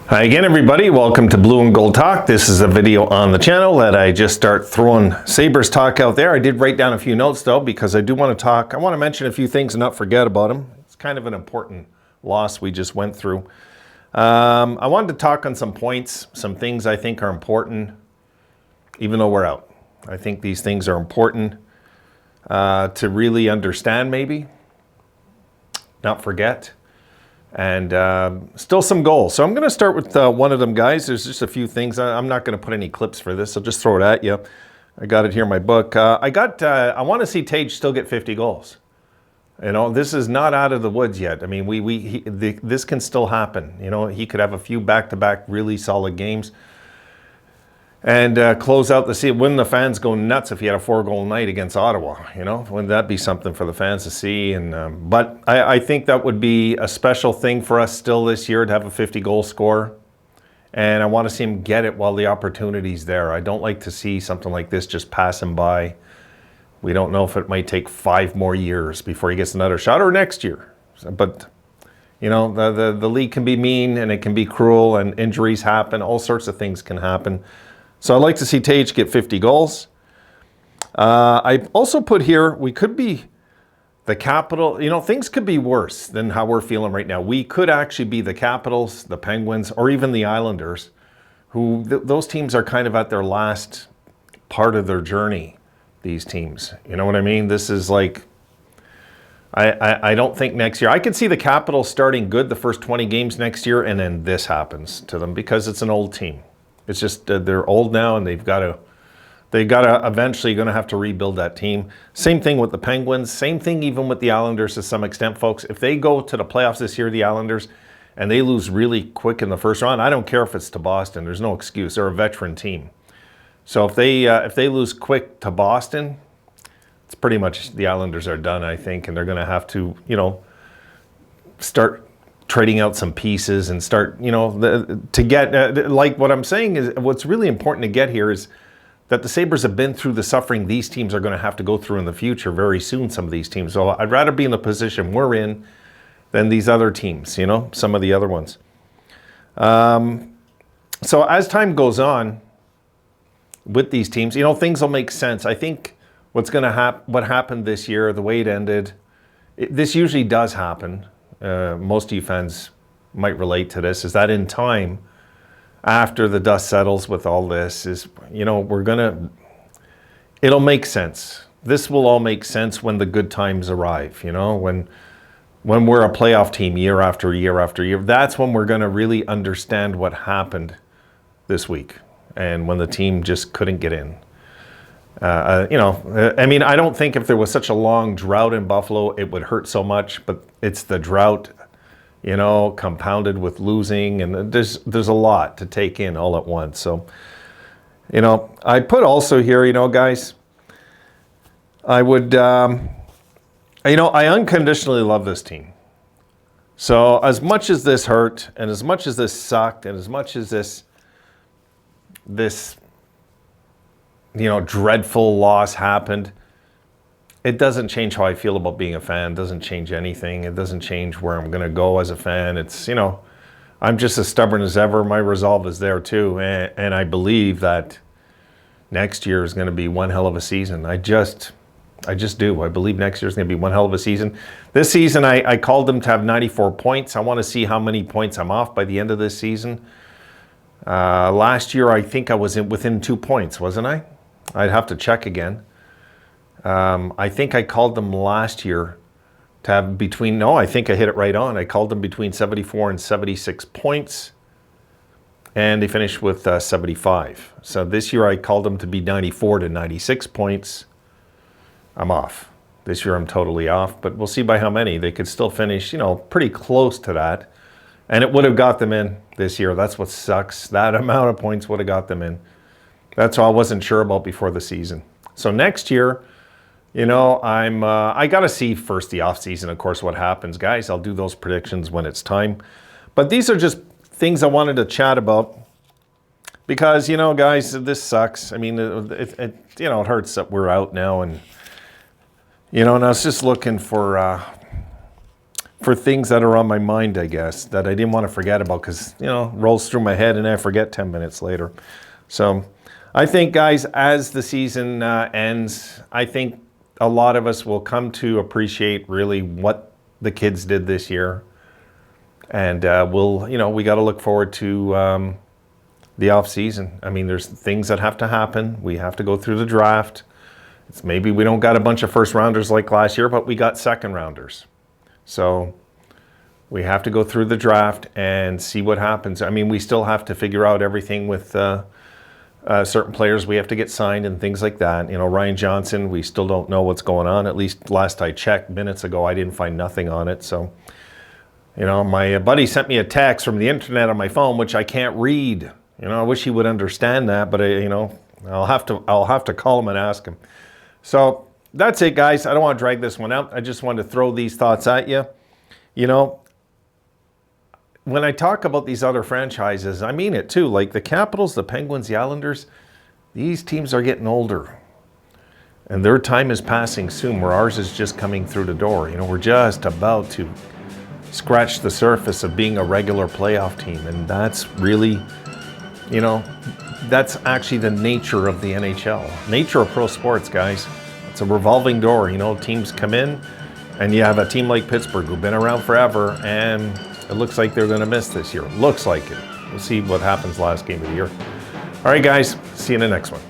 Hi again, everybody. Welcome to Blue and Gold Talk. This is a video on the channel that I just start throwing Sabres talk out there. I did write down a few notes though, because I do want to talk. I want to mention a few things and not forget about them. It's kind of an important loss we just went through. I wanted to talk on some points, some things I think are important, even though we're out. I think these things are important to really understand, maybe, not forget. And still some goals. So I'm going to start with one of them, guys. There's just a few things. I'm not going to put any clips for this. I'll just throw it at you. I got it here in my book. I want to see Tage still get 50 goals. You know, this is not out of the woods yet. I mean, this can still happen. You know, he could have a few back-to-back really solid games and close out the season. Wouldn't the fans go nuts if he had a 4-goal night against Ottawa? You know, wouldn't that be something for the fans to see? And but I think that would be a special thing for us still this year to have a 50-goal scorer. And I want to see him get it while the opportunity's there. I don't like to see something like this just pass him by. We don't know if it might take 5 more years before he gets another shot, or next year. But you know, the league can be mean and it can be cruel, and injuries happen. All sorts of things can happen. So I'd like to see Tage get 50 goals. I also put here, we could be the Capital. You know, things could be worse than how we're feeling right now. We could actually be the Capitals, the Penguins, or even the Islanders, who those teams are kind of at their last part of their journey, these teams. You know what I mean? This is like, I don't think next year. I could see the Capitals starting good the first 20 games next year, and then this happens to them because it's an old team. It's just they're old now, and they've got to eventually going to have to rebuild that team. Same thing with the Penguins. Same thing even with the Islanders to some extent, folks. If they go to the playoffs this year, the Islanders, and they lose really quick in the first round, I don't care if it's to Boston. There's no excuse. They're a veteran team. So if they lose quick to Boston, it's pretty much the Islanders are done, I think, and they're going to have to, you know, start trading out some pieces and start, you know, to get, like what I'm saying is, what's really important to get here is that the Sabres have been through the suffering these teams are going to have to go through in the future very soon, some of these teams. So I'd rather be in the position we're in than these other teams, you know, some of the other ones. So as time goes on with these teams, you know, things will make sense. I think what's going to happen, what happened this year, the way it ended, this usually does happen. Most of you fans might relate to this, is that in time, after the dust settles with all this, is, you know, it'll make sense. This will all make sense when the good times arrive, you know, when we're a playoff team year after year after year. That's when we're going to really understand what happened this week and when the team just couldn't get in. You know, I mean, I don't think if there was such a long drought in Buffalo, it would hurt so much, but it's the drought, you know, compounded with losing, and there's a lot to take in all at once. So, you know, I put also here, you know, guys, I would, you know, I unconditionally love this team. So as much as this hurt, and as much as this sucked, and as much as this, you know, dreadful loss happened, it doesn't change how I feel about being a fan. It doesn't change anything. It doesn't change where I'm going to go as a fan. It's, you know, I'm just as stubborn as ever. My resolve is there too. And I believe that next year is going to be one hell of a season. I just do. I believe next year is going to be one hell of a season. This season, I called them to have 94 points. I want to see how many points I'm off by the end of this season. Last year, I think I was within 2 points, wasn't I? I'd have to check again. I think I called them last year to have between, no, I think I hit it right on. I called them between 74 and 76 points, and they finished with 75. So this year I called them to be 94 to 96 points. I'm off. This year I'm totally off, but we'll see by how many. They could still finish, you know, pretty close to that. And it would have got them in this year. That's what sucks. That amount of points would have got them in. That's all I wasn't sure about before the season. So next year, you know, I got to see first the offseason, of course, what happens. Guys, I'll do those predictions when it's time. But these are just things I wanted to chat about because, you know, guys, this sucks. I mean, it you know, it hurts that we're out now. And, you know, and I was just looking for for things that are on my mind, I guess, that I didn't want to forget about because, you know, rolls through my head and I forget 10 minutes later. So I think, guys, as the season ends, I think a lot of us will come to appreciate really what the kids did this year. And we got to look forward to the off season. I mean, there's things that have to happen. We have to go through the draft. It's maybe we don't got a bunch of first rounders like last year, but we got second rounders. So we have to go through the draft and see what happens. I mean, we still have to figure out everything with certain players we have to get signed and things like that. You know, Ryan Johnson, we still don't know what's going on. At least last I checked minutes ago, I didn't find nothing on it. So, you know, my buddy sent me a text from the internet on my phone, which I can't read. You know, I wish he would understand that, but I'll have to call him and ask him. So that's it, guys. I don't want to drag this one out. I just wanted to throw these thoughts at you. You know, when I talk about these other franchises, I mean it too. Like the Capitals, the Penguins, the Islanders, these teams are getting older. And their time is passing soon, where ours is just coming through the door. You know, we're just about to scratch the surface of being a regular playoff team. And that's really, you know, that's actually the nature of the NHL. Nature of pro sports, guys. It's a revolving door. You know, teams come in, and you have a team like Pittsburgh who've been around forever, and it looks like they're going to miss this year. Looks like it. We'll see what happens last game of the year. All right, guys. See you in the next one.